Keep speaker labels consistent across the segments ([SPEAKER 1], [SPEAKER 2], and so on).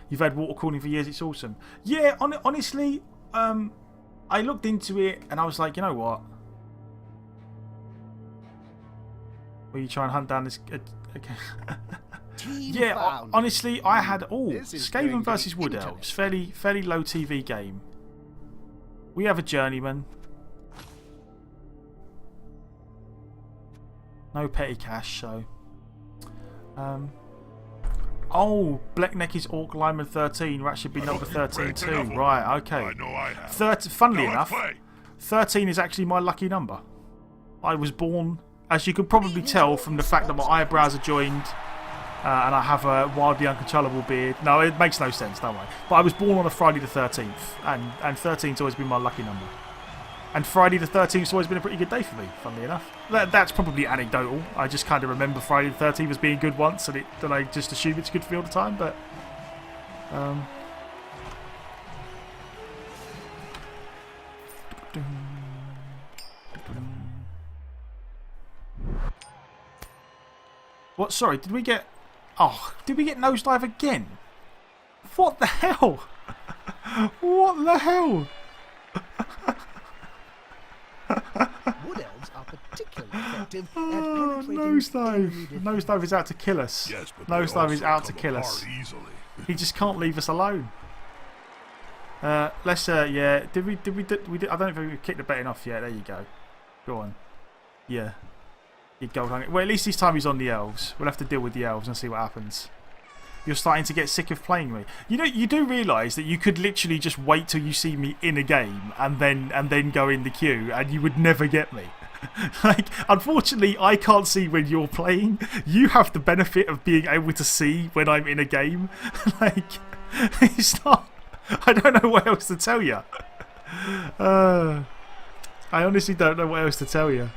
[SPEAKER 1] You've had water cooling for years. It's awesome. Yeah, honestly, I looked into it and I was like, you know what? Will you try and hunt down this? Okay. Yeah, honestly, I had Skaven versus Wood Elves, fairly low TV game. We have a journeyman. No petty cash, so. Oh, Blackneck is Orc Lineman 13. That should be number 13 too. Right, okay. 30, funnily enough, 13 is actually my lucky number. I was born, as you could probably tell from the fact that my eyebrows are joined and I have a wildly uncontrollable beard. No, it makes no sense, don't worry. But I was born on a Friday the 13th, and 13's always been my lucky number. And Friday the 13th's always been a pretty good day for me, funnily enough. That's probably anecdotal. I just kind of remember Friday the 13th as being good once, and I just assume it's good for me all the time, but... What? Sorry, did we get... Oh, did we get nosedive again? What the hell? What the hell?
[SPEAKER 2] Wood elves are particularly effective at penetrating...
[SPEAKER 1] Nosedive. Nosedive is out to kill us.
[SPEAKER 3] Yes, but
[SPEAKER 1] Nosedive is out to kill us. He just can't leave us alone. Let's yeah. Did we I don't think we kicked the betting off yet. There you go. Go on. Yeah. You gold hunger. Well, at least this time he's on the elves. We'll have to deal with the elves and see what happens. You're starting to get sick of playing me. You know, you do realise that you could literally just wait till you see me in a game and then go in the queue and you would never get me. Like, unfortunately, I can't see when you're playing. You have the benefit of being able to see when I'm in a game. Like, it's not... I don't know what else to tell you. I honestly don't know what else to tell you.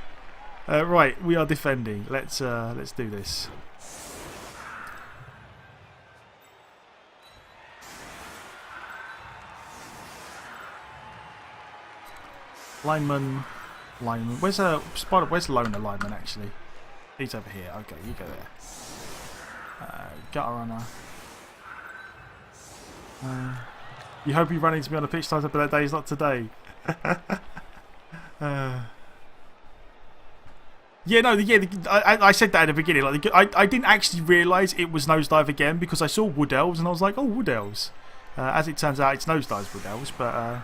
[SPEAKER 1] Right, we are defending. Let's do this. Lineman. Where's Spider? Where's Loner Lineman actually? He's over here. Okay, you go there. Gutter runner. You hope you run into me on the pitch times, but that day is not today. Yeah, no, yeah. I said that at the beginning. Like, I didn't actually realise it was Nosedive again because I saw Wood Elves and I was like, oh, Wood Elves. As it turns out, it's Nosedive's Wood Elves, but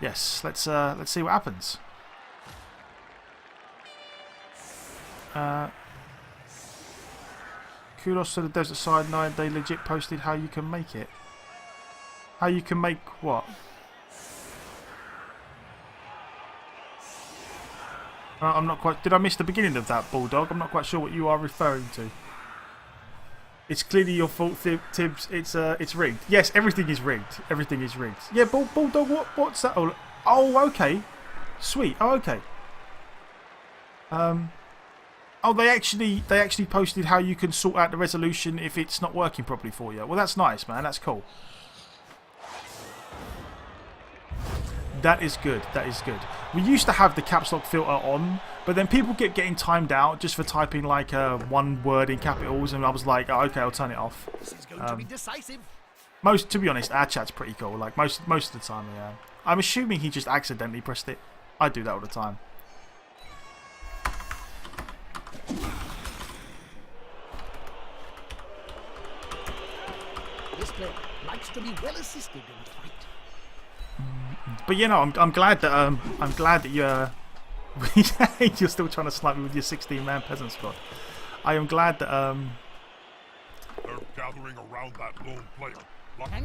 [SPEAKER 1] yes, let's see what happens. Kudos to the Desert Side 9. They legit posted how you can make it. How you can make what? I'm not quite... Did I miss the beginning of that, Bulldog? I'm not quite sure what you are referring to. It's clearly your fault, Tibbs. It's rigged. Yes, everything is rigged. Everything is rigged. Yeah, Bulldog, what's that? Oh, okay. Sweet. Oh, okay. Oh, they actually posted how you can sort out the resolution if it's not working properly for you. Well, that's nice, man. That's cool. That is good. That is good. We used to have the caps lock filter on, but then people kept getting timed out just for typing like one word in capitals, and I was like, oh, okay, I'll turn it off.
[SPEAKER 2] This is going to be decisive.
[SPEAKER 1] To be honest, our chat's pretty cool. Like most of the time, yeah. I'm assuming he just accidentally pressed it. I do that all the time.
[SPEAKER 2] This player likes to be well assisted in the fight.
[SPEAKER 1] But you know, I'm glad that you're still trying to snipe me with your 16-man peasant squad. I am glad that
[SPEAKER 3] They're gathering around that lone player.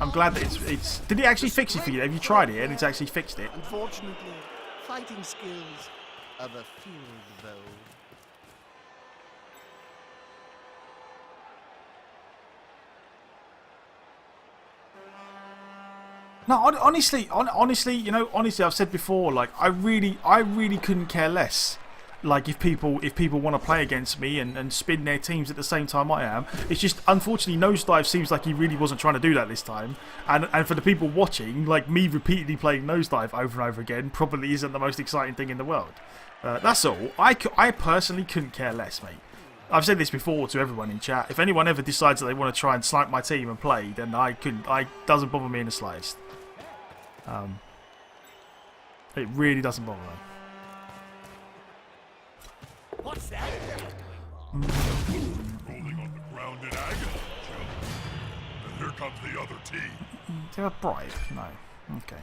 [SPEAKER 1] I'm glad that it's. Did it actually fix it for you? Have you tried it and it's actually fixed it?
[SPEAKER 2] Unfortunately, fighting skills of a field though.
[SPEAKER 1] No, honestly, you know, honestly, I've said before, like, I really couldn't care less. Like, if people want to play against me and spin their teams at the same time I am. It's just, unfortunately, Nosedive seems like he really wasn't trying to do that this time. And for the people watching, like, me repeatedly playing Nosedive over and over again probably isn't the most exciting thing in the world. That's all. I personally couldn't care less, mate. I've said this before to everyone in chat. If anyone ever decides that they want to try and snipe my team and play, then I doesn't bother me in the slightest. It really doesn't bother me.
[SPEAKER 2] What's that?
[SPEAKER 3] Rolling on the ground in agony, Jill. And here comes the other team.
[SPEAKER 1] Do a bribe? No. Okay.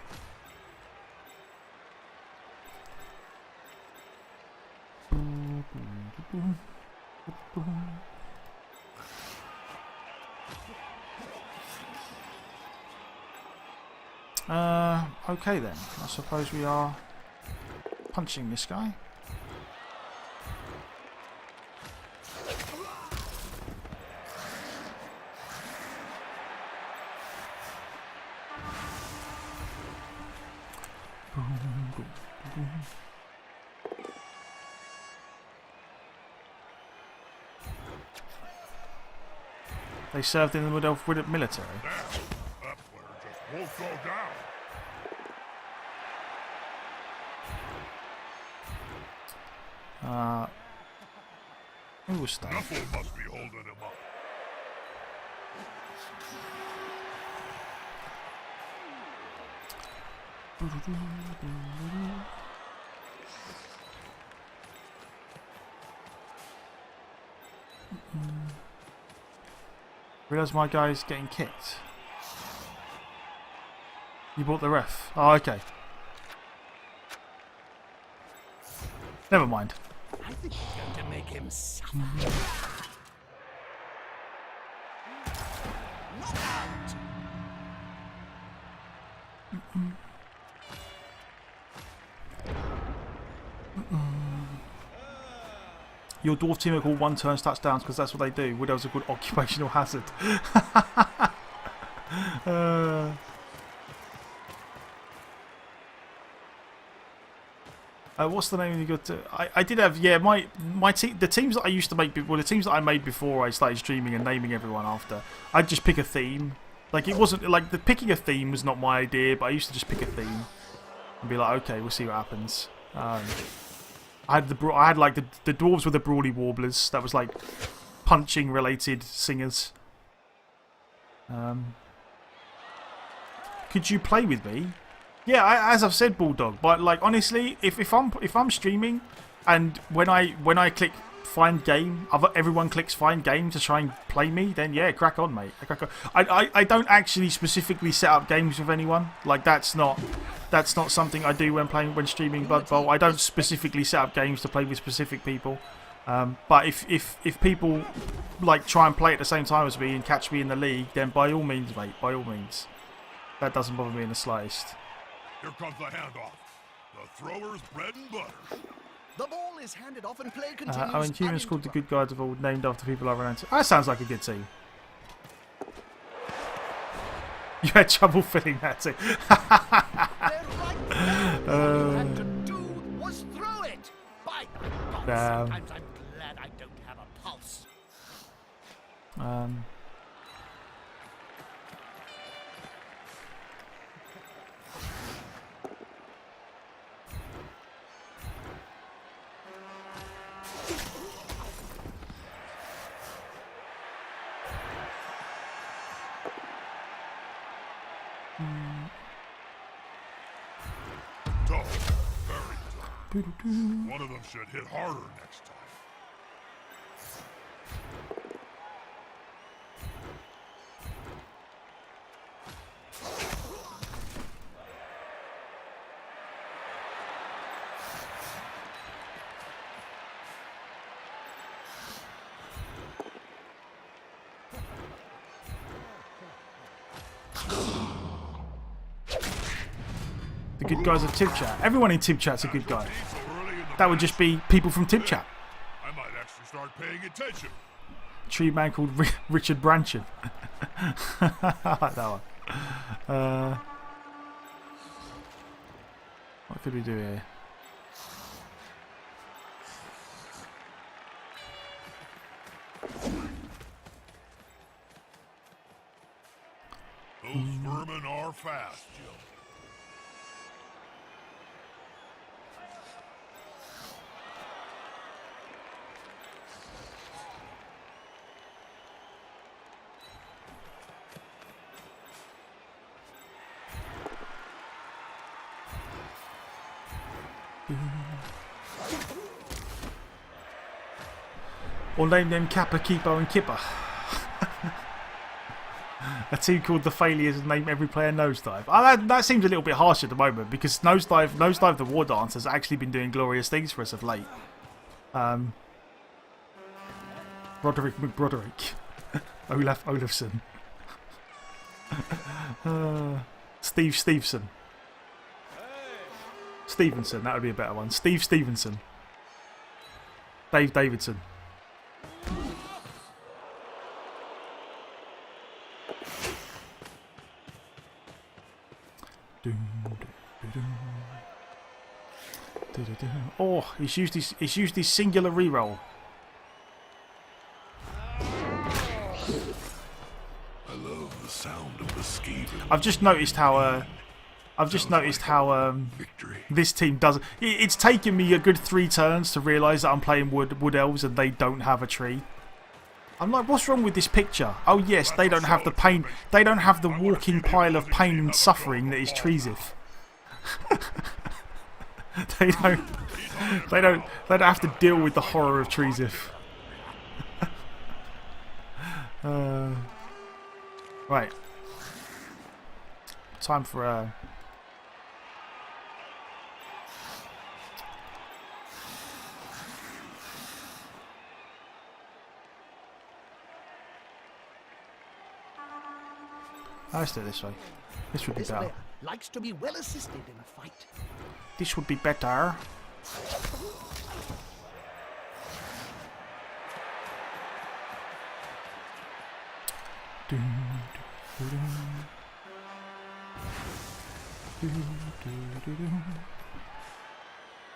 [SPEAKER 1] Okay then. I suppose we are punching this guy. They served in the military.
[SPEAKER 3] Damn, that player just won't go down.
[SPEAKER 1] Who will stay?
[SPEAKER 3] Nuffle must be holding him up.
[SPEAKER 1] Realise my guy's getting kicked. You bought the ref. Oh, okay. Never mind.
[SPEAKER 2] I think we're going to make him suffer. Look out!
[SPEAKER 1] Your dwarf team are called one-turn touchdowns because that's what they do. Widows are called occupational hazard. What's the name of the good? I did have my the teams that I used to make, well, the teams that I made before I started streaming and naming everyone after. I'd just pick a theme. Like, it wasn't like picking a theme was not my idea, but I used to just pick a theme and be like, okay, we'll see what happens. I had like the dwarves were the brawly warblers. That was like punching related singers. Could you play with me? Yeah, as I've said, Bulldog. But like, honestly, if I'm streaming, and when I click find game, everyone clicks find game to try and play me, then yeah, crack on, mate. Crack on. I don't actually specifically set up games with anyone. Like, that's not something I do when streaming Blood Bowl. I don't specifically set up games to play with specific people. But if people like try and play at the same time as me and catch me in the league, then by all means, mate. By all means, that doesn't bother me in the slightest.
[SPEAKER 3] Here comes the handoff. The thrower's bread and butter.
[SPEAKER 2] The ball is handed off and play continues.
[SPEAKER 1] I mean, humans called the good guys of all named after people I ran into. That sounds like a good team. You had trouble filling that too.
[SPEAKER 2] All you had to do was throw it. By God,
[SPEAKER 1] Damn.
[SPEAKER 2] sometimes I'm glad I don't have a pulse.
[SPEAKER 3] Tough. Very tough. One of them should hit harder next time.
[SPEAKER 1] The good guys of Tib Chat. Everyone in Tib Chat's a good guy. That would just be people from Tib Chat.
[SPEAKER 3] I might actually start paying attention.
[SPEAKER 1] Tree man called Richard Branchen. I like that one. What could we do here?
[SPEAKER 3] Those vermin are fast, Jill.
[SPEAKER 1] Or name them Kappa, Kipo and Kipper. A team called the Failures and name every player Nosedive. That seems a little bit harsh at the moment because Nosedive the War Dance has actually been doing glorious things for us of late. Roderick McBroderick. Olaf Olafsson. Steve Stevenson. Stevenson, that would be a better one. Steve Stevenson. Dave Davidson. Oh, he's used his singular reroll.
[SPEAKER 3] I love the sound of the Skaven.
[SPEAKER 1] I've just noticed how
[SPEAKER 3] Victory.
[SPEAKER 1] this team doesn't. It's taken me a good 3 turns to realise that I'm playing wood elves and they don't have a tree. I'm like, what's wrong with this picture? Oh yes, they don't have the pain. They don't have the walking pile of pain and suffering that is Treesif. They don't have to deal with the horror of Treesif. Right. Time for let's do it this way. This would be
[SPEAKER 2] This
[SPEAKER 1] better.
[SPEAKER 2] player likes to be well assisted in a fight.
[SPEAKER 1] This would be better.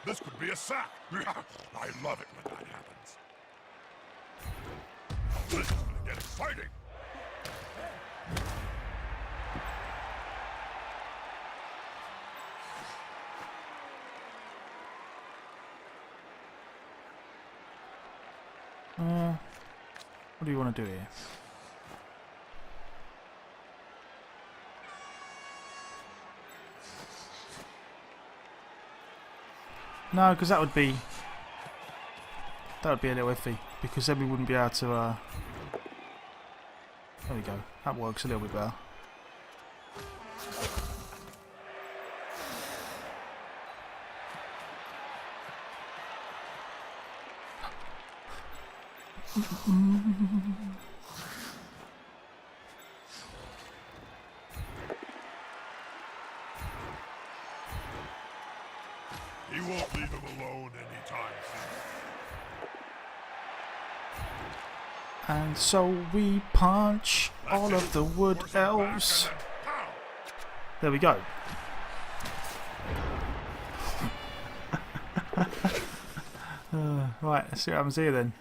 [SPEAKER 3] This could be a sack. I love it when that happens. This is gonna get exciting.
[SPEAKER 1] What do you want to do here? No, because that would be a little iffy. Because then we wouldn't be able to. There we go. That works a little bit better.
[SPEAKER 3] He won't leave him alone anytime soon.
[SPEAKER 1] And so we punch all of the wood elves. There we go. Right, let's see what happens here then.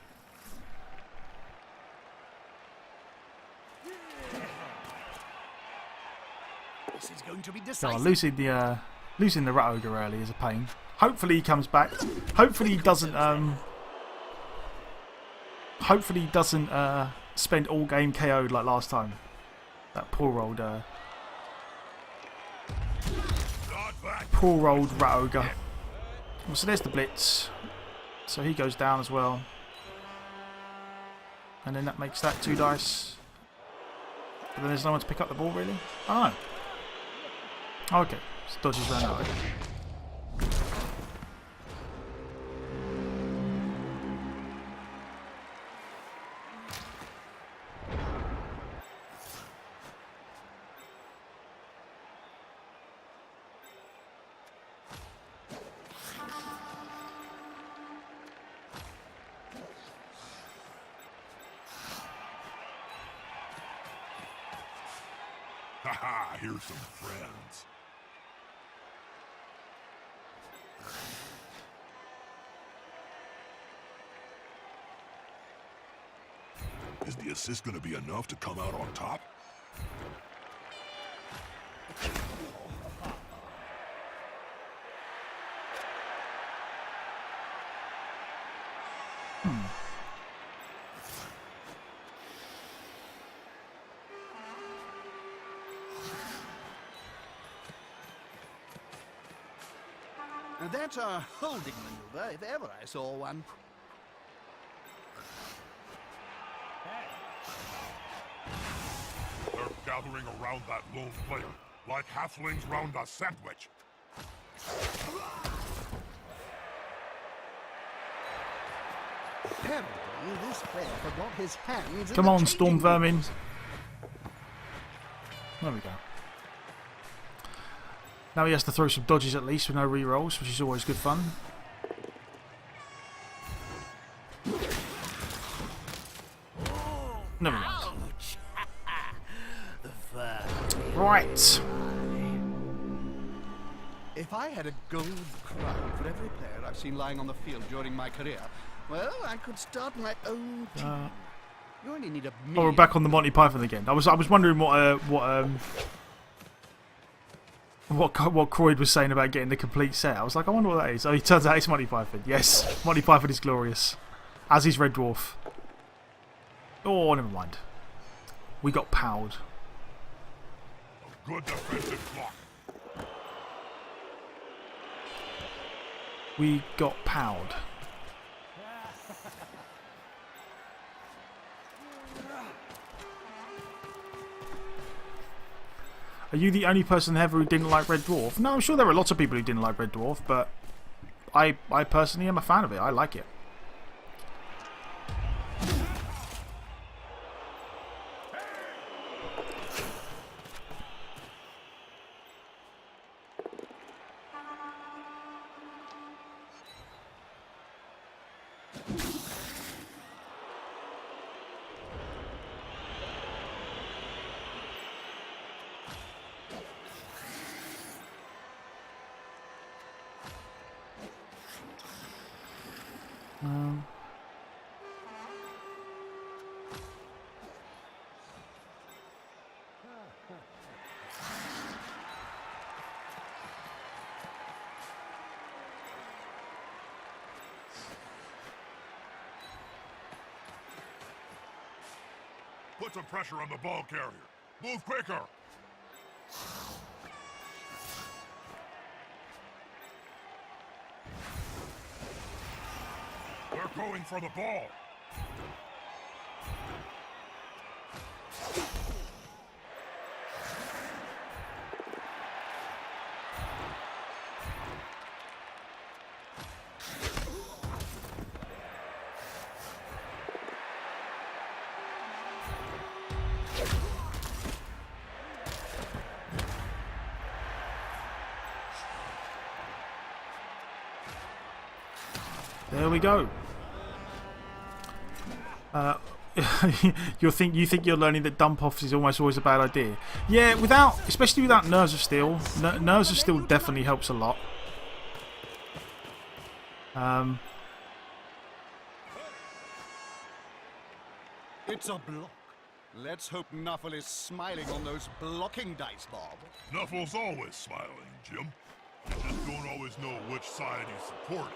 [SPEAKER 2] This is going to be
[SPEAKER 1] Oh,
[SPEAKER 2] decisive.
[SPEAKER 1] losing the Rat Ogre early is a pain. Hopefully he comes back. Hopefully he doesn't. Hopefully he doesn't spend all game KO'd like last time. That poor old Rat Ogre. Well, so there's the blitz. So he goes down as well. And then that makes that 2 dice. But then there's no one to pick up the ball really. Oh no. Okay. So dodges around that way.
[SPEAKER 3] Haha, here's some friends. Is the assist gonna be enough to come out on top?
[SPEAKER 2] That's a holding maneuver, if ever I saw one.
[SPEAKER 3] They're gathering around that lone player, like halflings round a sandwich.
[SPEAKER 2] Apparently, this player forgot his hands.
[SPEAKER 1] Come on, Storm Vermin. There we go. Now he has to throw some dodges at least with no rerolls, which is always good fun. Never mind. Right.
[SPEAKER 2] If I had a gold crown for every player I've seen lying on the field during my career, well, I could start my own team. You only need a million.
[SPEAKER 1] Oh, we're back on the Monty Python again. I was wondering what Croyd was saying about getting the complete set. I was like, I wonder what that is. Oh, he turns out it's Monty Python. Yes, Monty Python is glorious. As is Red Dwarf. Oh, never mind. We got powed.
[SPEAKER 3] A good defensive block.
[SPEAKER 1] We got powed. Are you the only person ever who didn't like Red Dwarf? No, I'm sure there are lots of people who didn't like Red Dwarf, but I personally am a fan of it. I like it.
[SPEAKER 3] Put some pressure on the ball carrier. Move quicker. They're going for the ball.
[SPEAKER 1] There we go. You think you're learning that dump offs is almost always a bad idea. Yeah, especially without Nerves of Steel. Nerves of Steel definitely helps a lot.
[SPEAKER 2] It's a block. Let's hope Nuffle is smiling on those blocking dice, Bob.
[SPEAKER 3] Nuffle's always smiling, Jim. You just don't always know which side he's supporting.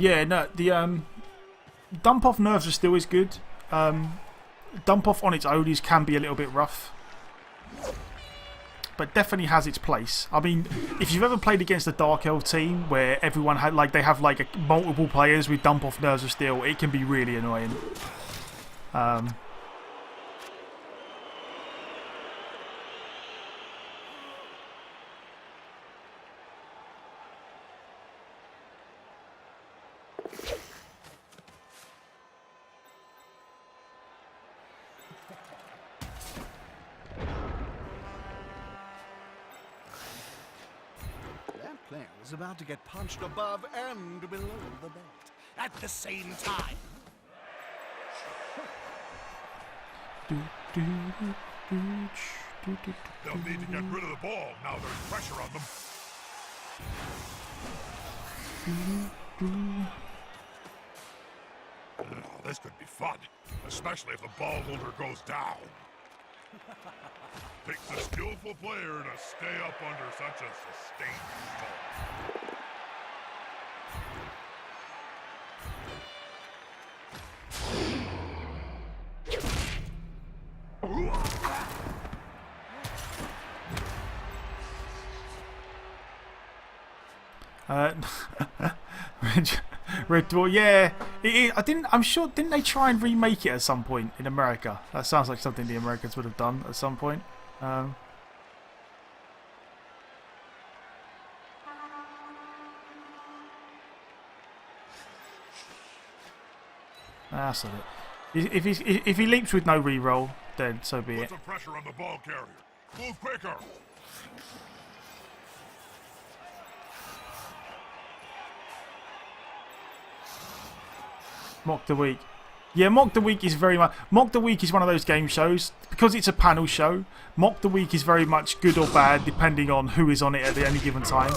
[SPEAKER 1] Yeah, no, the dump off Nerves of Steel is good. Dump off on its own can be a little bit rough, but definitely has its place. I mean, if you've ever played against a Dark Elf team where everyone had they have multiple players with dump off Nerves of Steel, it can be really annoying.
[SPEAKER 2] That player is about to get punched above and below the belt at the same time.
[SPEAKER 3] They'll need to get rid of the ball now there's pressure on them. This could be fun, especially if the ball holder goes down. Takes a skillful player to stay up under such a sustained ball.
[SPEAKER 1] Red Dwarf, yeah. I'm sure. Didn't they try and remake it at some point in America? That sounds like something the Americans would have done at some point. That's not it. If he leaps with no reroll, then so be it.
[SPEAKER 3] Put some pressure on the ball carrier. Move quicker.
[SPEAKER 1] Mock the Week. Yeah, Mock the Week is very much... Mock the Week is one of those game shows. Because it's a panel show, Mock the Week is very much good or bad depending on who is on it at any given time.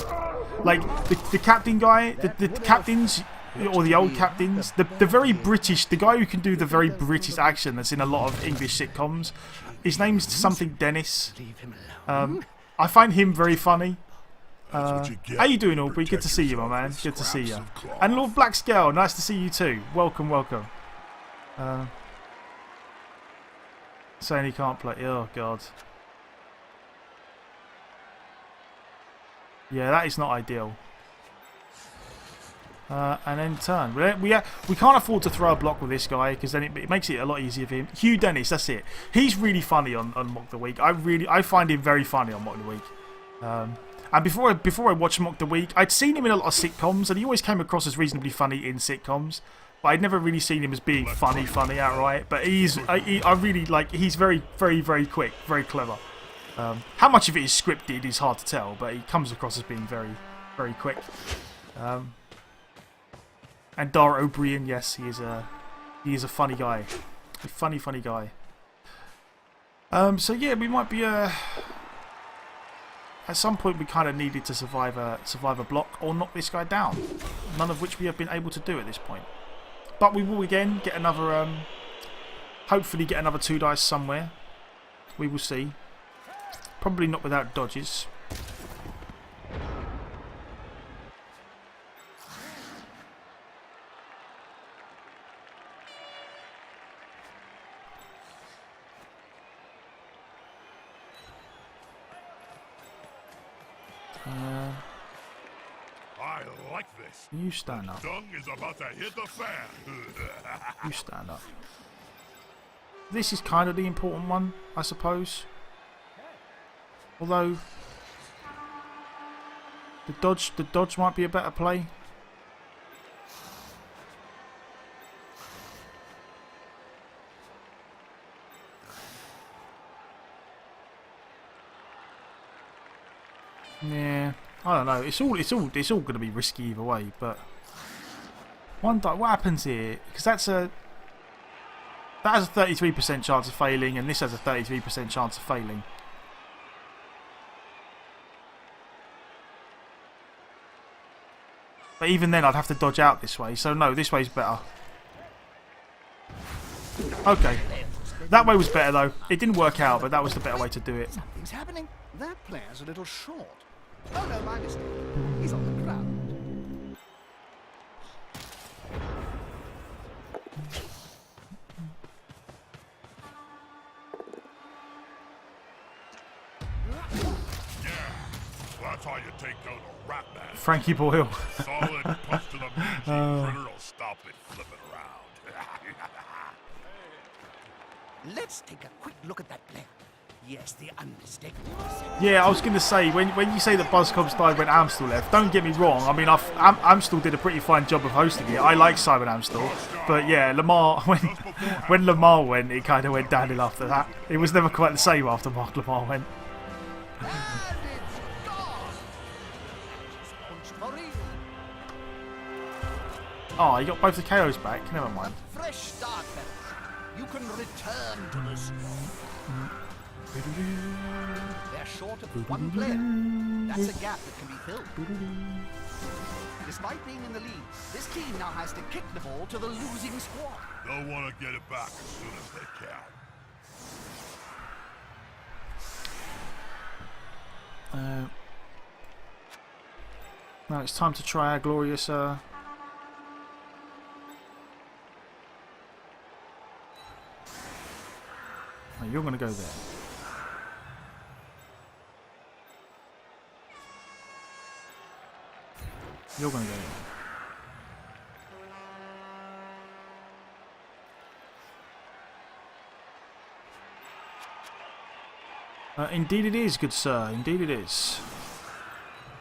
[SPEAKER 1] Like, the captain guy, the captains, or the old captains, the very British... The guy who can do the very British accent that's in a lot of English sitcoms, his name's something Dennis. I find him very funny. How you doing, Aubrey? Good to see you, my man. Good to see you. And Lord Black Scale, nice to see you too. Welcome, welcome. Saying he can't play. Oh, God. Yeah, that is not ideal. And then turn. We can't afford to throw a block with this guy because then it makes it a lot easier for him. Hugh Dennis, that's it. He's really funny on Mock the Week. I find him very funny on Mock the Week. And before I watched Mock the Week, I'd seen him in a lot of sitcoms, and he always came across as reasonably funny in sitcoms. But I'd never really seen him as being funny outright. But I really like. He's very, very, very quick, very clever. How much of it is scripted is hard to tell, but he comes across as being very, very quick. And Dara O'Brien, yes, he is a funny guy, a funny guy. So yeah, we might be at some point we kind of needed to survive a block or knock this guy down. None of which we have been able to do at this point. But we will again get another, hopefully get another 2 dice somewhere. We will see. Probably not without dodges.
[SPEAKER 3] I like this.
[SPEAKER 1] You stand up.
[SPEAKER 3] Dung is about to hit the fan.
[SPEAKER 1] You stand up. This is kind of the important one, I suppose. Although the dodge might be a better play. Yeah, I don't know. It's all going to be risky either way. But what happens here? Because that has a 33% chance of failing, and this has a 33% chance of failing. But even then, I'd have to dodge out this way. So no, this way's better. Okay, that way was better though. It didn't work out, but that was the better way to do it.
[SPEAKER 2] Something's happening. That player's a little short. Oh no, my mistake. He's on the ground.
[SPEAKER 3] Yeah, that's how you take down a rat man.
[SPEAKER 1] Frankie Boyle.
[SPEAKER 3] Solid punch to the mangy critter will stop it flipping around.
[SPEAKER 2] Let's take a quick look at that player. Yes, the unmistakable.
[SPEAKER 1] Yeah, I was going to say, when you say that Buzzcobs died when Amstel left, don't get me wrong. I mean, Amstel did a pretty fine job of hosting it. I like Simon Amstel. But yeah, Lamar, when Lamar went, it kind of went downhill after that. It was never quite the same after Mark Lamar went. Oh, you got both the KOs back. Never mind.
[SPEAKER 2] Fresh start, you can return to the storm. They're short of one player. That's a gap that can be filled. Despite being in the lead, this team now has to kick the ball to the losing squad.
[SPEAKER 3] They'll want to get it back as soon as they can.
[SPEAKER 1] Now it's time to try our glorious... Oh, you're going to go there. You're going to go in. Indeed it is, good sir. Indeed it is.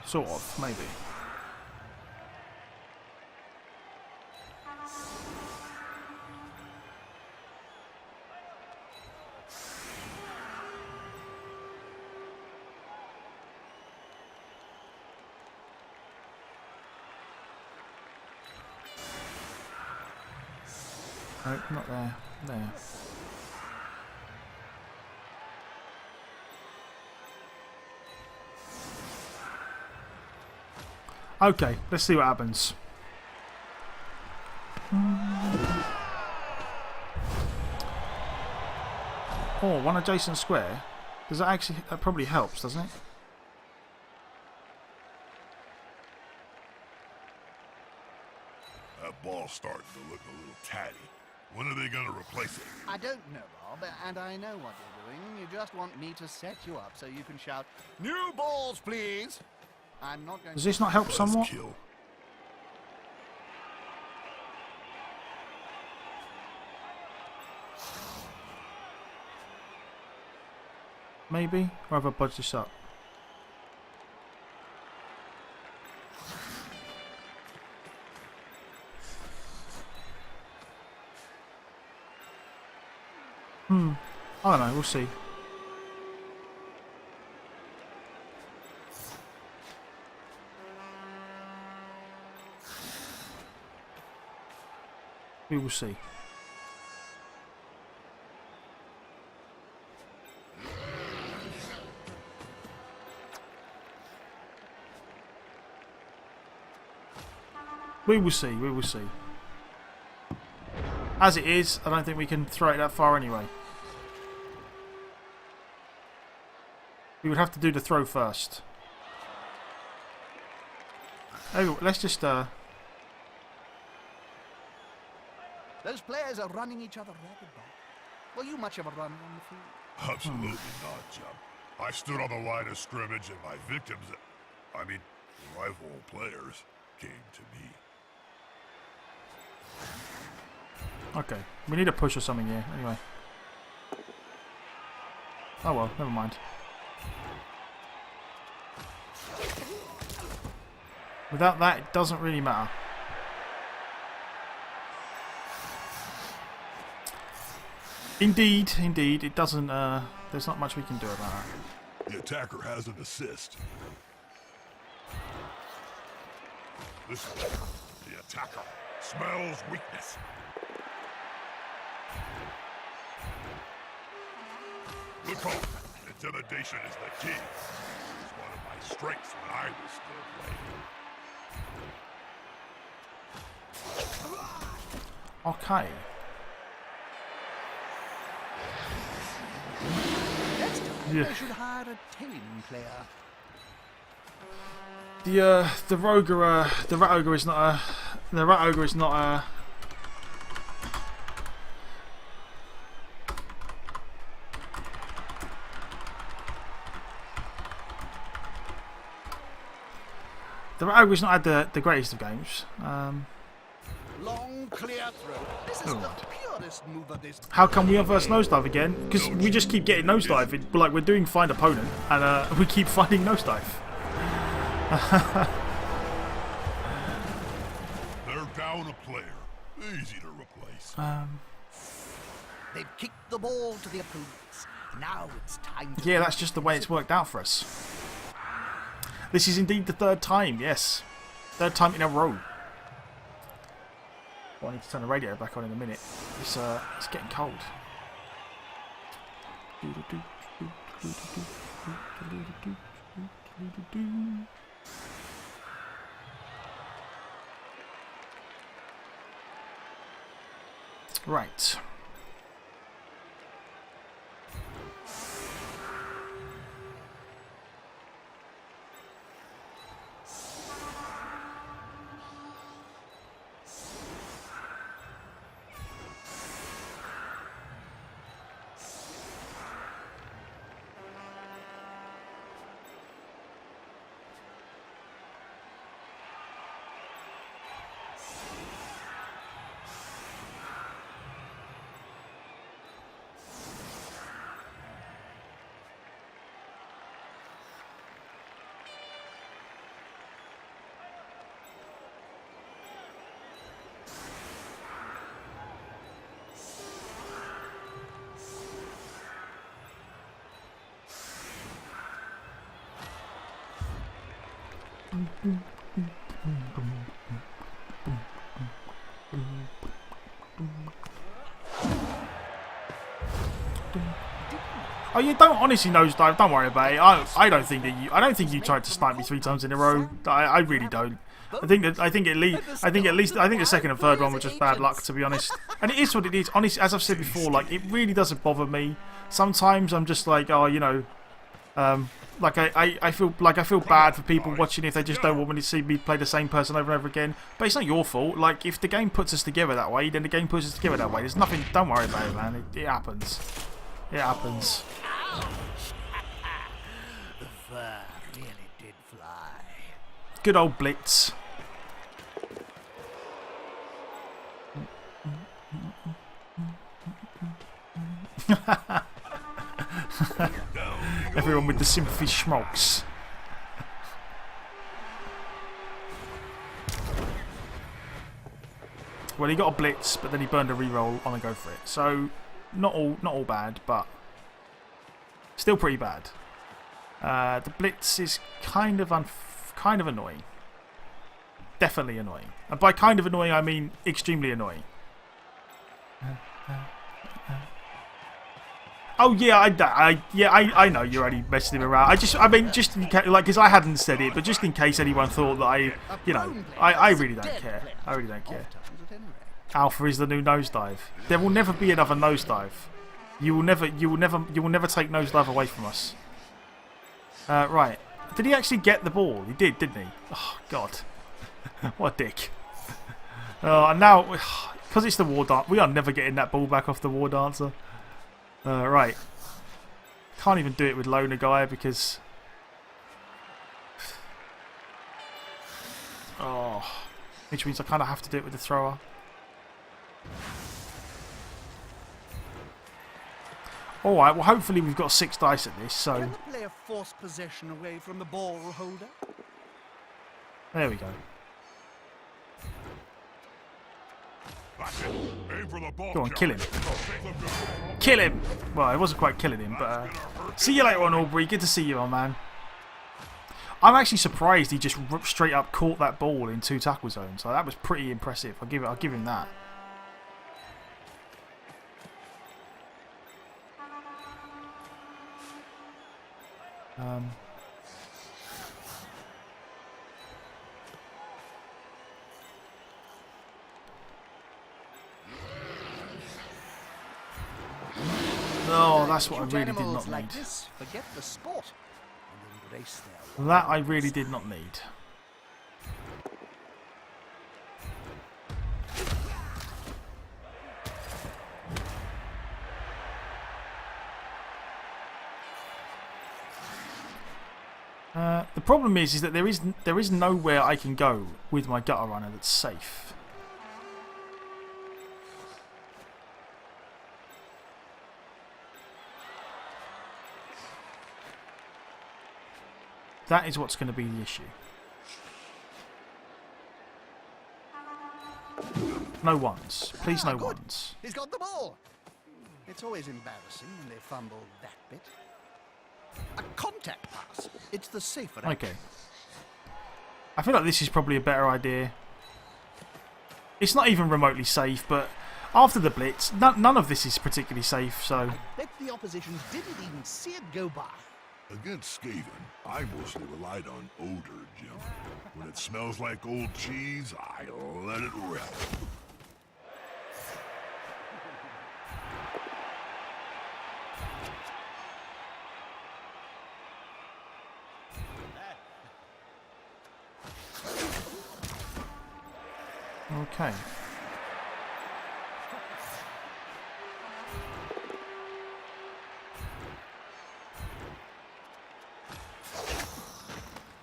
[SPEAKER 1] Sort of, maybe. No, not there. There. Okay, let's see what happens. Oh, one adjacent square. Does that actually... That probably helps, doesn't it?
[SPEAKER 3] That ball's starting to look a little tatty. When are they going to replace it?
[SPEAKER 2] I don't know, Bob, and I know what you're doing. You just want me to set you up so you can shout, "New balls, please!" I'm not going
[SPEAKER 1] Does this not help somewhat?
[SPEAKER 3] Buzzkill.
[SPEAKER 1] Maybe? Or have I budged this up? I don't know, we'll see. We will see. We will see, we will see. As it is, I don't think we can throw it that far anyway. We would have to do the throw first. Oh, let's just
[SPEAKER 2] Those players are running each other ragged, Bob. Were you much of a runner on the field?
[SPEAKER 3] Absolutely not, Jim. I stood on the line of scrimmage and my victims, I mean, rival players, came to me.
[SPEAKER 1] Okay, we need a push or something here, anyway. Oh well, never mind. Without that, it doesn't really matter. Indeed, indeed, it doesn't, there's not much we can do about that.
[SPEAKER 3] The attacker has an assist. Listen, the attacker smells weakness. Look home. Intimidation is the key. It's one of my strengths when I was still playing.
[SPEAKER 1] Okay.
[SPEAKER 2] Next time,
[SPEAKER 1] Yeah.
[SPEAKER 2] they should hire a tame player.
[SPEAKER 1] The rat ogre is not a The rat ogre's not had the greatest of games.
[SPEAKER 2] Long clear throw. This is the purest move of this.
[SPEAKER 1] How come we have first nosedive again? Because we just keep getting nosedive. Like we're doing find opponent, and we keep finding nosedive.
[SPEAKER 3] They're down a player. Easy to replace.
[SPEAKER 2] They've kicked the ball to the opponents. Now it's time to...
[SPEAKER 1] Yeah, that's just the way it's worked out for us. This is indeed the third time, yes. Third time in a row. Well, I need to turn the radio back on in a minute. It's getting cold. Right. Oh, you don't honestly nosedive. Don't worry about it. I don't think that you. I don't think you tried to snipe me 3 times in a row. I really don't. I think at least the second and third one were just bad luck, to be honest. And it is what it is. Honestly, as I've said before, like it really doesn't bother me. Sometimes I'm just like, oh, you know, like I feel bad for people watching if they just don't want me to see me play the same person over and over again. But it's not your fault. Like if the game puts us together that way, then the game puts us together that way. There's nothing. Don't worry about it, man. It happens. It happens.
[SPEAKER 2] The fur really did fly.
[SPEAKER 1] Good old Blitz. Everyone with the sympathy schmokes. Well, he got a blitz, but then he burned a reroll on a go for it. So, not all bad, but still pretty bad. The blitz is kind of annoying. Definitely annoying. And by kind of annoying, I mean extremely annoying. Oh yeah, I know you're only messing him around. I mean, just in case, like, because I hadn't said it, but just in case anyone thought that I really don't care. I really don't care. Alpha is the new nosedive. There will never be another nosedive. You will never take nosedive away from us. Right. Did he actually get the ball? He did, didn't he? Oh God, what a dick. And now, because it's the war dance, we are never getting that ball back off the war dancer. Right. Can't even do it with loner guy because. Oh, which means I kind of have to do it with the thrower. Alright, well hopefully we've got 6 dice at this, so...
[SPEAKER 2] Can the player force possession away from the ball holder?
[SPEAKER 1] There we go. Go on, kill him. Kill him! Well, it wasn't quite killing him, but... see you later on, Aubrey. Good to see you, old man. I'm actually surprised he just straight up caught that ball in 2 tackle zones. So that was pretty impressive. I'll give him that. Oh, that's what I really did not need.
[SPEAKER 2] Forget the sport and embrace their
[SPEAKER 1] That I really did not need. The problem is that there is nowhere I can go with my gutter runner that's safe. That is what's going to be the issue. No ones. Please, no ones.
[SPEAKER 2] He's got the ball. It's always embarrassing when they fumble that bit. A contact pass. It's the safer.
[SPEAKER 1] Okay. I feel like this is probably a better idea. It's not even remotely safe, but after the blitz, none of this is particularly safe, so...
[SPEAKER 2] I bet the opposition didn't even see it go by.
[SPEAKER 3] Against Skaven, I mostly relied on odor, Jim. When it smells like old cheese, I let it rip.
[SPEAKER 1] Okay.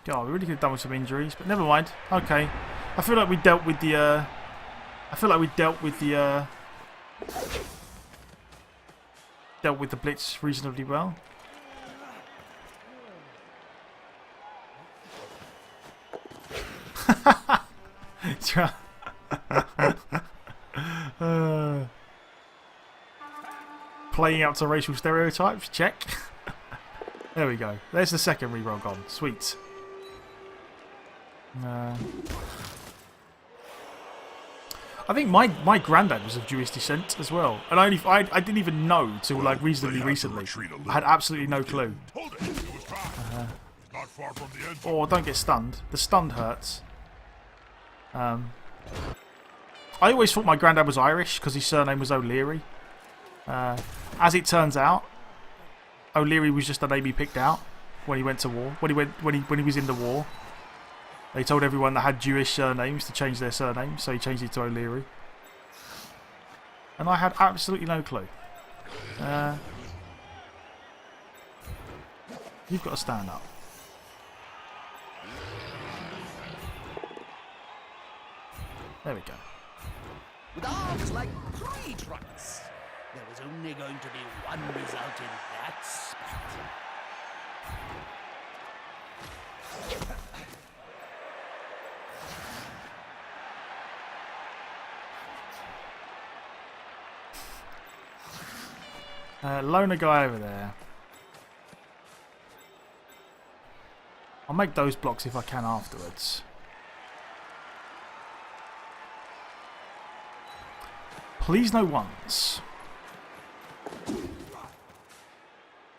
[SPEAKER 1] God, we really could have done with some injuries, but never mind. Okay. I feel like we dealt with the dealt with the blitz reasonably well. Playing out to racial stereotypes, check. There we go. There's the second reroll gone. Sweet. I think my granddad was of Jewish descent as well, and I didn't even know till like reasonably recently. I had absolutely no clue.
[SPEAKER 3] Hold it. It was fine. It's not far from the end.
[SPEAKER 1] Oh, don't get stunned. The stunned hurts. I always thought my granddad was Irish because his surname was O'Leary. As it turns out, O'Leary was just a name he picked out when he went to war. When he was in the war. They told everyone that had Jewish surnames to change their surname, so he changed it to O'Leary. And I had absolutely no clue. You've got to stand up. There we go.
[SPEAKER 2] With arms like tree trunks, there was only going to be one result in that spat.
[SPEAKER 1] Loner guy over there. I'll make those blocks if I can afterwards. Please no ones.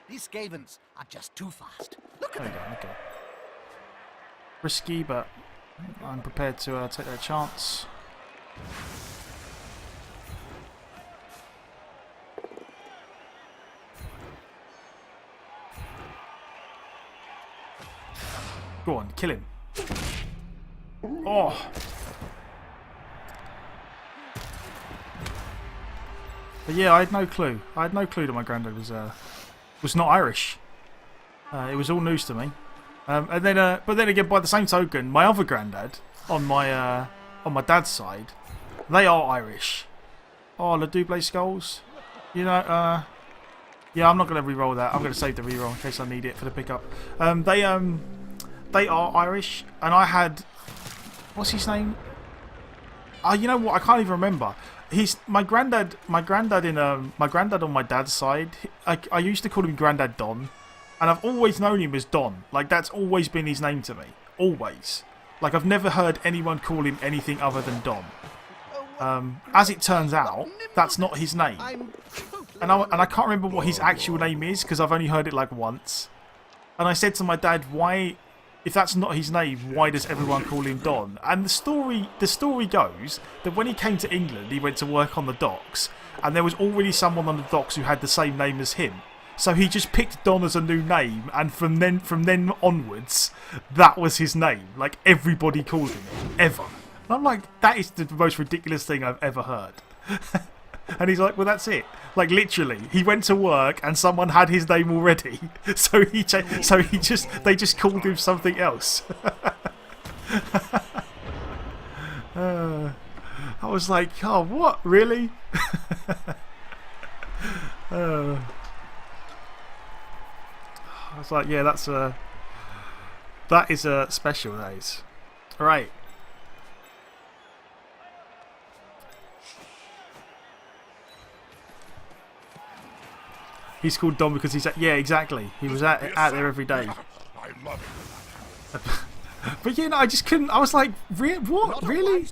[SPEAKER 2] These Skavens are just too fast. Look at
[SPEAKER 1] There
[SPEAKER 2] them.
[SPEAKER 1] we go, okay. Risky, but I'm prepared to take that chance. Go on, kill him. Oh! But yeah, I had no clue. I had no clue that my granddad was not Irish. It was all news to me. And then, but then again, by the same token, my other granddad on my dad's side, they are Irish. Oh, the Double skulls. You know, yeah, I'm not going to re-roll that. I'm going to save the re-roll in case I need it for the pickup. They are Irish, and I had, what's his name? You know what? I can't even remember. My granddad on my dad's side. I used to call him Grandad Don, and I've always known him as Don. Like that's always been his name to me. Always. Like I've never heard anyone call him anything other than Don. As it turns out, that's not his name, and I can't remember what his actual name is because I've only heard it like once. And I said to my dad, why? If that's not his name, why does everyone call him Don? And the story goes that when he came to England, he went to work on the docks, and there was already someone on the docks who had the same name as him. So he just picked Don as a new name, and from then onwards, that was his name. Like everybody called him it, ever. And I'm like, that is the most ridiculous thing I've ever heard. And he's like, well, that's it. Like literally, he went to work and someone had his name already, so they just called him something else. I was like, oh, what, really? I was like, yeah, that is a special, that is. All right. He's called Don because he's yeah, exactly. He was out there every day.
[SPEAKER 3] I love it.
[SPEAKER 1] But you know, I just couldn't. I was like, what, really?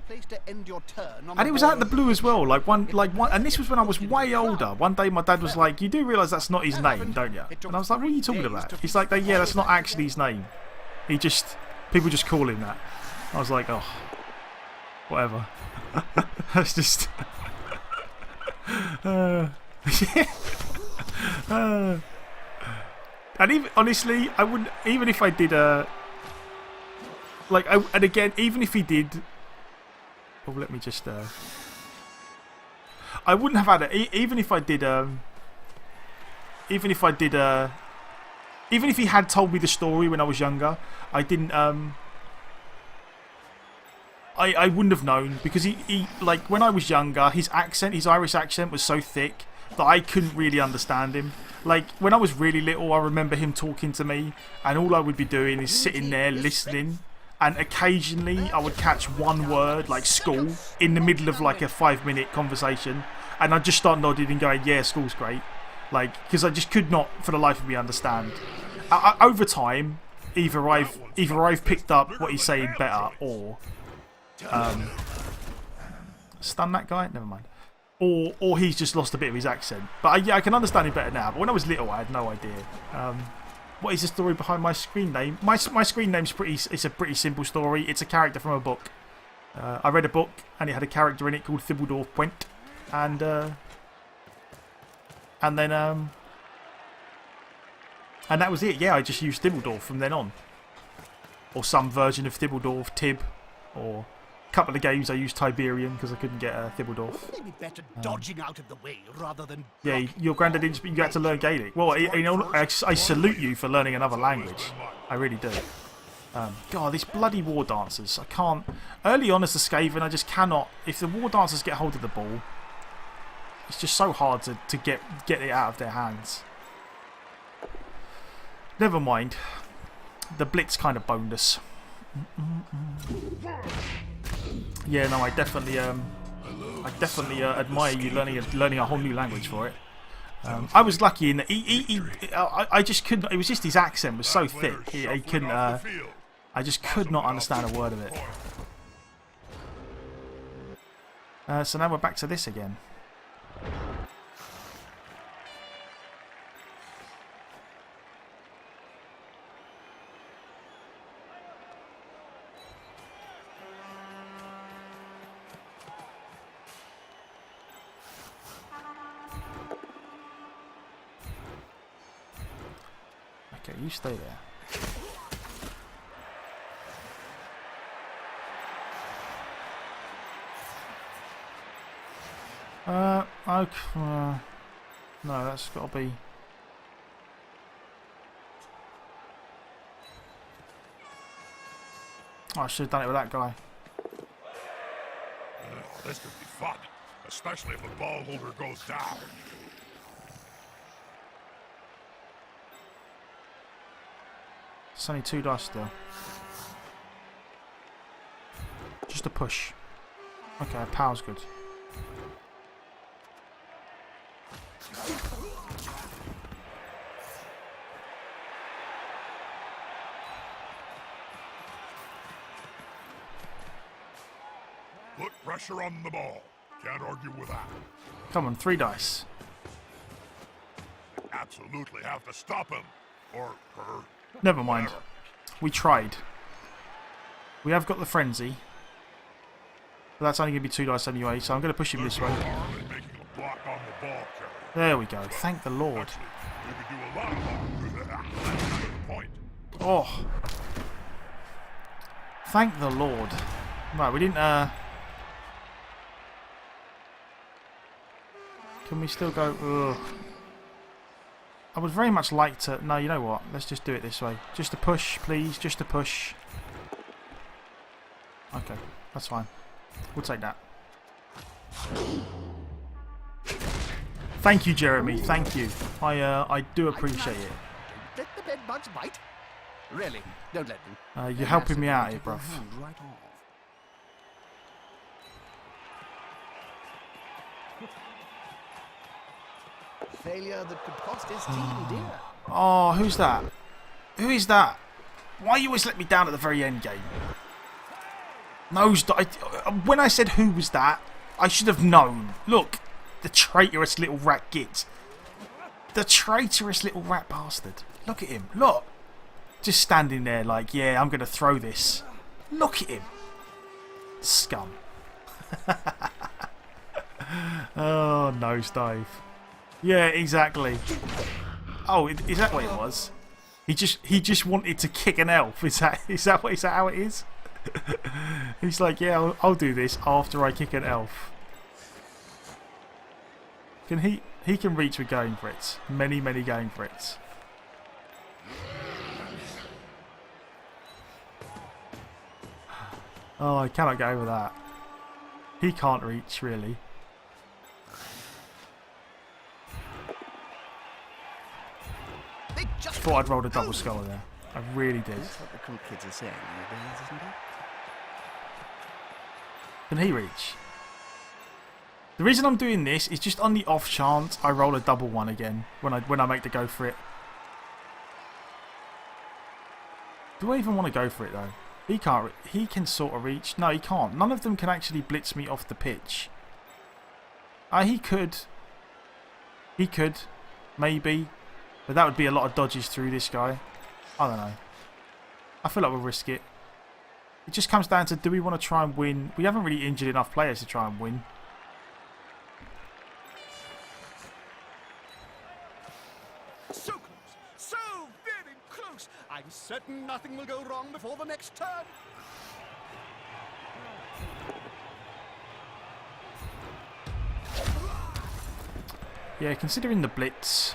[SPEAKER 1] And it was out of the blue as well. Like one, and this was when I was way older. One day, my dad was like, "You do realise that's not his name, don't you?" And I was like, "What are you talking about?" He's like, "Yeah, that's not actually his name. People just call him that." I was like, "Oh, whatever." That's just. And even honestly, I wouldn't. Even if I did and again, even if he did. Oh, let me just. I wouldn't have had it. Even if I did. Even if he had told me the story when I was younger, I didn't. I wouldn't have known because he like when I was younger, his Irish accent was so thick that I couldn't really understand him. Like when I was really little, I remember him talking to me, and all I would be doing is sitting there listening. And occasionally I would catch one word, like school, in the middle of like a 5-minute conversation. And I'd just start nodding and going, yeah, school's great. Like, because I just could not, for the life of me, understand. Over time, either I've picked up what he's saying better, or stun that guy. Never mind. Or he's just lost a bit of his accent. But yeah, I can understand him better now. But when I was little, I had no idea. What is the story behind my screen name? My screen name's it's a pretty simple story. It's a character from a book. I read a book and it had a character in it called Thibbledorf Pwent, and that was it. Yeah, I just used Thibbledorf from then on, or some version of Thibbledorf, Tib, or a couple of games I used Tiberian because I couldn't get Thibbledorf.
[SPEAKER 2] Maybe better dodging out of the way rather than.
[SPEAKER 1] Yeah, your granddad didn't speak. You had to learn Gaelic. Well, I salute you for learning another language. I really do. God, these bloody war dancers. I can't. Early on as the Skaven, I just cannot. If the war dancers get hold of the ball, it's just so hard to get it out of their hands. Never mind. The Blitz kind of boned us. Yeah, no, I definitely admire you learning a whole new language for it. I was lucky in that I just couldn't. It was just his accent was so thick. He couldn't. I just could not understand a word of it. So now we're back to this again. Okay, you stay there. Okay. No, that's got to be. Oh, I should have done it with that guy.
[SPEAKER 3] This could be fun, especially if the ball holder goes down.
[SPEAKER 1] It's only 2 dice still. Just a push. Okay, power's good.
[SPEAKER 3] Put pressure on the ball. Can't argue with that.
[SPEAKER 1] Come on, 3 dice.
[SPEAKER 3] Absolutely have to stop him. Or her.
[SPEAKER 1] Never mind. We tried. We have got the frenzy. But that's only going to be 2 dice anyway, so I'm going to push him this way. There we go. Thank the Lord. Oh. Thank the Lord. Right, we didn't... Can we still go... Ugh. I would very much like to... No, you know what? Let's just do it this way. Just a push, please. Just a push. Okay, that's fine. We'll take that. Thank you, Jeremy. Thank you. I do appreciate it.
[SPEAKER 2] Let the bed bugs bite. Really, don't let them.
[SPEAKER 1] You're helping me out here, bruv.
[SPEAKER 2] Right off. Failure that could cost his team dear.
[SPEAKER 1] Oh, who's that? Who is that? Why you always let me down at the very end game? When I said who was that, I should have known. Look, the traitorous little rat git. The traitorous little rat bastard. Look at him. Look. Just standing there like, yeah, I'm going to throw this. Look at him. Scum. Oh, nosedive. Yeah, exactly. Oh, is that what it was? He just wanted to kick an elf. Is that how it is? He's like, yeah, I'll do this after I kick an elf. Can he can reach with going for it. Many going for it. Oh, I cannot get over that. He can't reach, really. I thought I'd rolled a double skull there. I really did.
[SPEAKER 2] That's what the cool kids are saying nowadays, isn't it?
[SPEAKER 1] Can he reach? The reason I'm doing this is just on the off chance I roll a double one again when I make the go for it. Do I even want to go for it though? He can't. He can sort of reach. No, he can't. None of them can actually blitz me off the pitch. He could. He could. Maybe. But that would be a lot of dodges through this guy. I don't know. I feel like we'll risk it. It just comes down to, do we want to try and win? We haven't really injured enough players to try and win.
[SPEAKER 2] So close. So very close. I'm certain nothing will go wrong before the next turn.
[SPEAKER 1] Yeah, considering the blitz.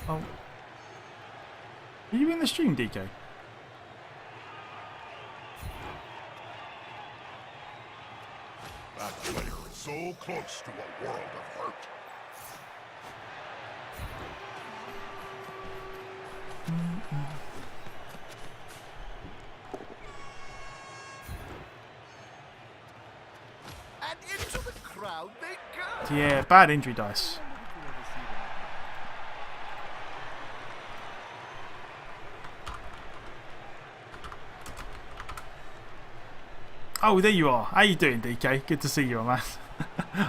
[SPEAKER 1] Oh. Are you in the stream, DK?
[SPEAKER 3] That player is so close to a world of hurt.
[SPEAKER 2] And into the crowd they go.
[SPEAKER 1] Yeah, bad injury dice. Oh, there you are. How you doing, DK? Good to see you, man.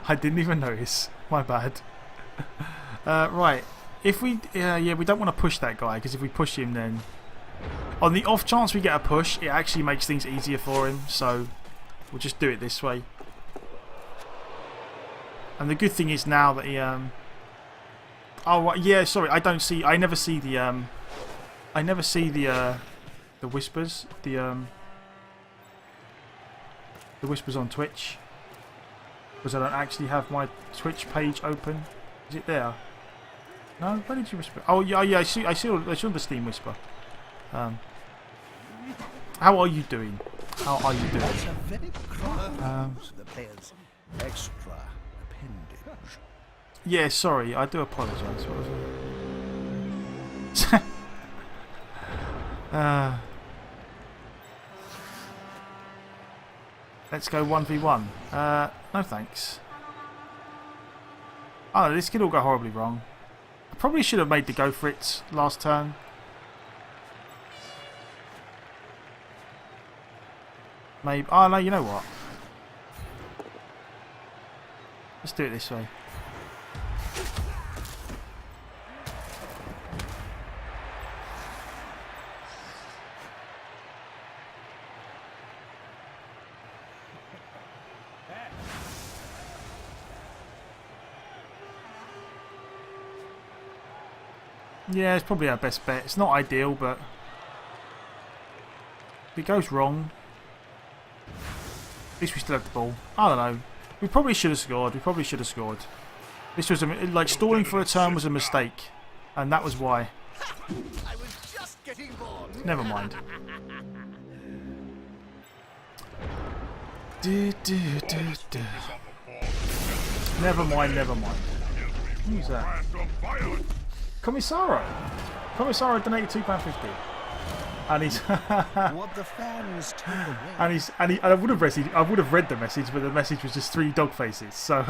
[SPEAKER 1] I didn't even notice. My bad. Right. If we... yeah, we don't want to push that guy, because if we push him, then... On the off chance we get a push, it actually makes things easier for him, so... We'll just do it this way. And the good thing is now that he... Oh, yeah, sorry. I don't see... I never see the... I never see the whispers. The whispers on Twitch, because I don't actually have my Twitch page open. Is it there? No. Where did you whisper? Oh yeah, yeah. I saw the Steam whisper. How are you doing? How are you doing?
[SPEAKER 2] That's a very close. The player's extra appendage.
[SPEAKER 1] Yeah, sorry. I do apologise. What was it? Let's go 1v1. No thanks. Oh, this could all go horribly wrong. I probably should have made the go for it last turn. Maybe. Oh no, you know what? Let's do it this way. Yeah, it's probably our best bet. It's not ideal, but if it goes wrong, at least we still have the ball. I don't know. We probably should have scored. We probably should have scored. This was like stalling for a turn was a mistake, and that was why.
[SPEAKER 2] I was just getting bored.
[SPEAKER 1] Never mind. Never mind. Never mind. Who's that? Commissaro. Commissaro donated £2.50, and he's
[SPEAKER 2] What the fans told away.
[SPEAKER 1] and I would have read the message, but the message was just 3 dog faces. So,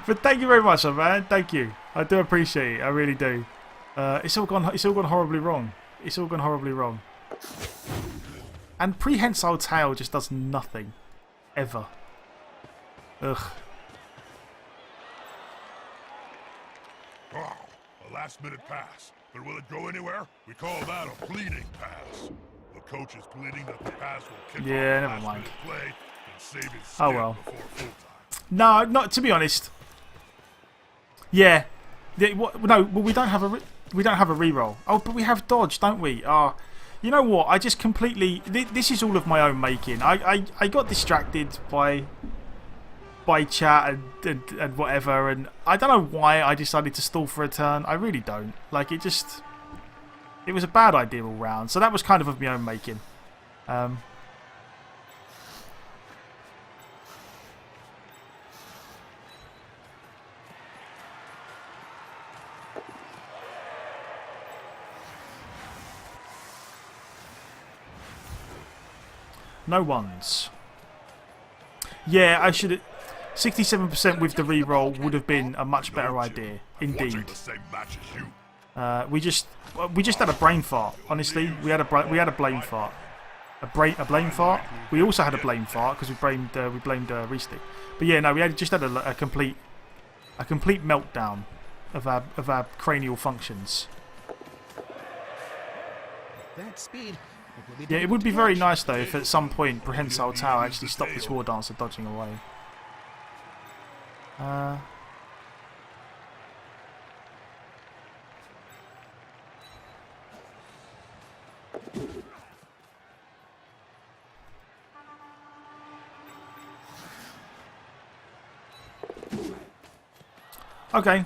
[SPEAKER 1] but thank you very much, man. Thank you. I do appreciate it. I really do. It's all gone horribly wrong. It's all gone horribly wrong. And prehensile tail just does nothing, ever. Ugh.
[SPEAKER 3] Oh, a last-minute pass. But will it go anywhere? We call that a pleading pass. The coach is pleading that the pass will kick
[SPEAKER 1] Yeah,
[SPEAKER 3] off
[SPEAKER 1] never mind.
[SPEAKER 3] play and save his
[SPEAKER 1] Oh
[SPEAKER 3] skin
[SPEAKER 1] well.
[SPEAKER 3] before full-time.
[SPEAKER 1] No, not to be honest. Yeah. No, we don't have a reroll. Oh, but we have dodge, don't we? You know what? I just completely. This is all of my own making. I got distracted by chat and whatever, and I don't know why I decided to stall for a turn. I really don't. Like, it It was a bad idea all round. So that was kind of my own making. No ones. Yeah, I should have... 67% with the re-roll would have been a much better idea. Indeed. We just had a brain fart. Honestly, we had a blame fart. A blame fart. We also had a blame fart because we blamed Reesty. But yeah, no, we just had a complete meltdown of our cranial functions.
[SPEAKER 2] That speed.
[SPEAKER 1] Yeah, it would be very nice though if at some point Prehensile Tower actually stopped this War Dancer dodging away. Okay.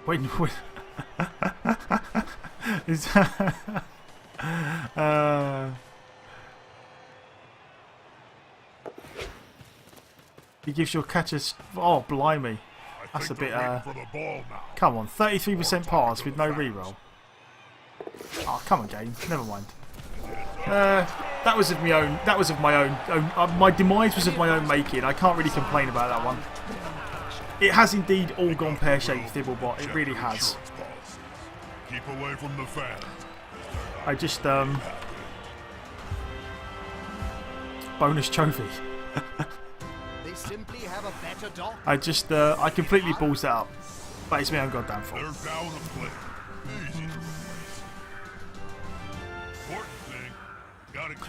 [SPEAKER 1] Wait. Is he gives your catchers. Oh, blimey. That's a bit. Come on, 33% pass with no reroll. Oh, come on, game. Never mind. That was of my own. That was of my own. My demise was of my own making. I can't really complain about that one. It has indeed all gone pear-shaped, Thibblebot. It really has.
[SPEAKER 3] Keep away from the fan.
[SPEAKER 1] I just bonus trophy.
[SPEAKER 2] They simply have a better dog.
[SPEAKER 1] I completely balls that up. But it's my own goddamn fault.
[SPEAKER 3] They're down a plate. Easy.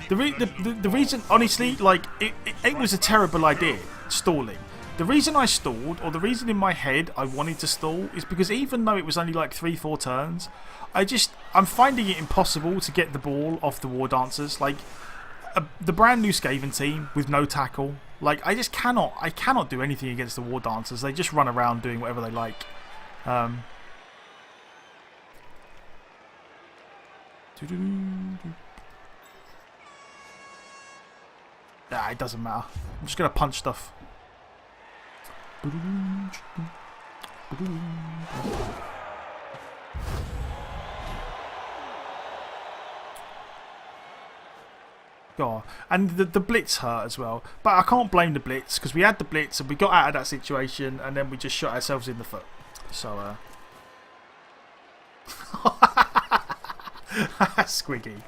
[SPEAKER 1] The reason, honestly, like it was a terrible idea stalling. The reason I stalled, or the reason in my head I wanted to stall, is because even though it was only like 3-4 turns, I'm finding it impossible to get the ball off the War Dancers. Like the brand new Skaven team with no tackle, like I cannot do anything against the War Dancers. They just run around doing whatever they like. It doesn't matter. I'm just gonna punch stuff. God. And the blitz hurt as well. But I can't blame the blitz because we had the blitz and we got out of that situation and then we just shot ourselves in the foot. So, Squiggy.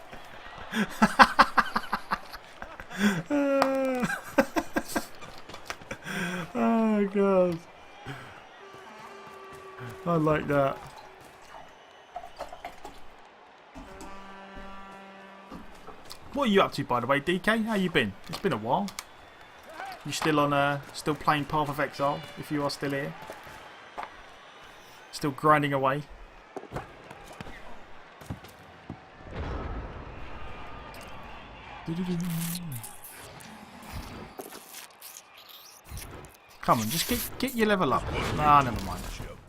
[SPEAKER 1] Oh god, I like that. What are you up to, by the way, DK? How you been? It's been a while. You still on still playing Path of Exile? If you are still here, still grinding away. Come on, just get your level up. Nah, never mind.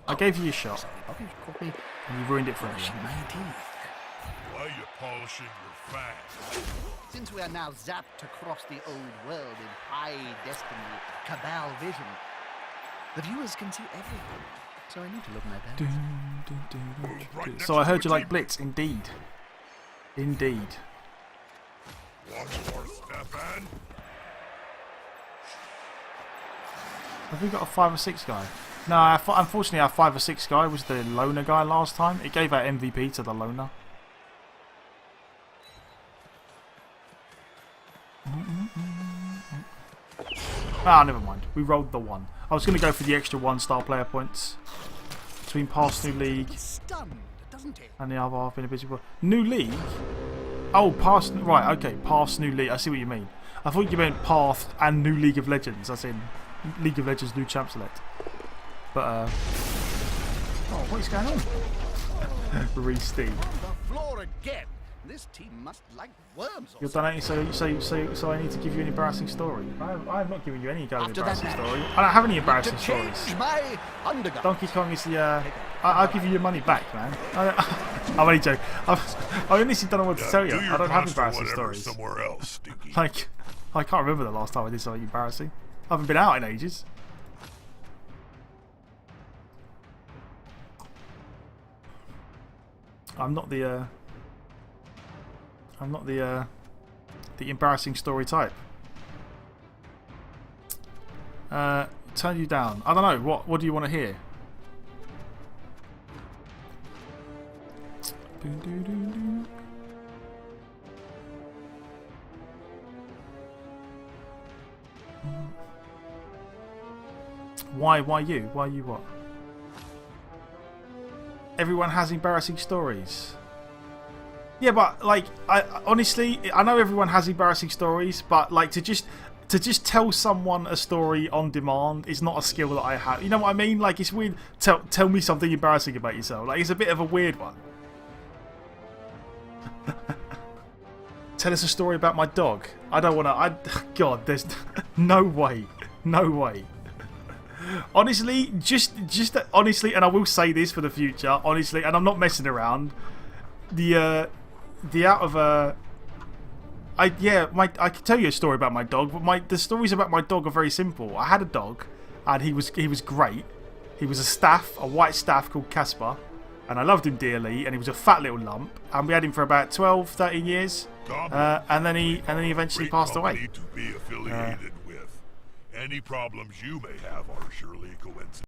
[SPEAKER 1] I gave you a shot. And you ruined it for everyone.
[SPEAKER 3] Why are you polishing your fangs?
[SPEAKER 2] Since we are now zapped across the old world in high destiny, cabal vision, the viewers can see everything. So I need to look my best.
[SPEAKER 1] So I heard you like Blitz, indeed. Indeed.
[SPEAKER 3] Watch your step in.
[SPEAKER 1] Have we got a 5 or 6 guy? No, unfortunately our 5 or 6 guy was the loner guy last time. It gave out MVP to the loner. Ah, never mind. We rolled the 1. I was going to go for the extra 1-star player points. Between past new league
[SPEAKER 2] Stunned, doesn't it?
[SPEAKER 1] and the other half been a busy boy. New league? Oh, past... Right, okay. Past new league. I see what you mean. I thought you meant Path and new League of Legends. As in League of Legends new champ select. But, oh, what is going on? Reese Steve.
[SPEAKER 2] On the floor again. This team must like worms or
[SPEAKER 1] You're
[SPEAKER 2] something.
[SPEAKER 1] donating, so I need to give you an embarrassing story. I'm not giving you any kind of
[SPEAKER 2] After that
[SPEAKER 1] embarrassing
[SPEAKER 2] match,
[SPEAKER 1] story. I don't have any
[SPEAKER 2] To
[SPEAKER 1] embarrassing
[SPEAKER 2] change
[SPEAKER 1] stories.
[SPEAKER 2] my undergarments.
[SPEAKER 1] Donkey Kong is the. I'll give you your money back, man. I'm only joking. I honestly don't know what to tell you.
[SPEAKER 3] Do your
[SPEAKER 1] I don't have
[SPEAKER 3] constant
[SPEAKER 1] embarrassing
[SPEAKER 3] whatever
[SPEAKER 1] stories.
[SPEAKER 3] somewhere else, Stinky.
[SPEAKER 1] Like, I can't remember the last time I did something embarrassing. I haven't been out in ages. I'm not the embarrassing story type. Turn you down. I don't know. What do you want to hear? Why you? Why you what? Everyone has embarrassing stories. Yeah, but like, I honestly, I know everyone has embarrassing stories, but like to just tell someone a story on demand is not a skill that I have. You know what I mean? Like, it's weird. Tell me something embarrassing about yourself. Like, it's a bit of a weird one. Tell us a story about my dog. I don't want to. God, there's no way. No way. Honestly, just honestly, and I will say this for the future, honestly, and I'm not messing around. I can tell you a story about my dog, but the stories about my dog are very simple. I had a dog, and he was great. He was a white staff called Casper, and I loved him dearly. And he was a fat little lump, and we had him for about 12, 13 years, and then he eventually passed away.
[SPEAKER 3] To be affiliated with. Any problems you may have are surely coincidental.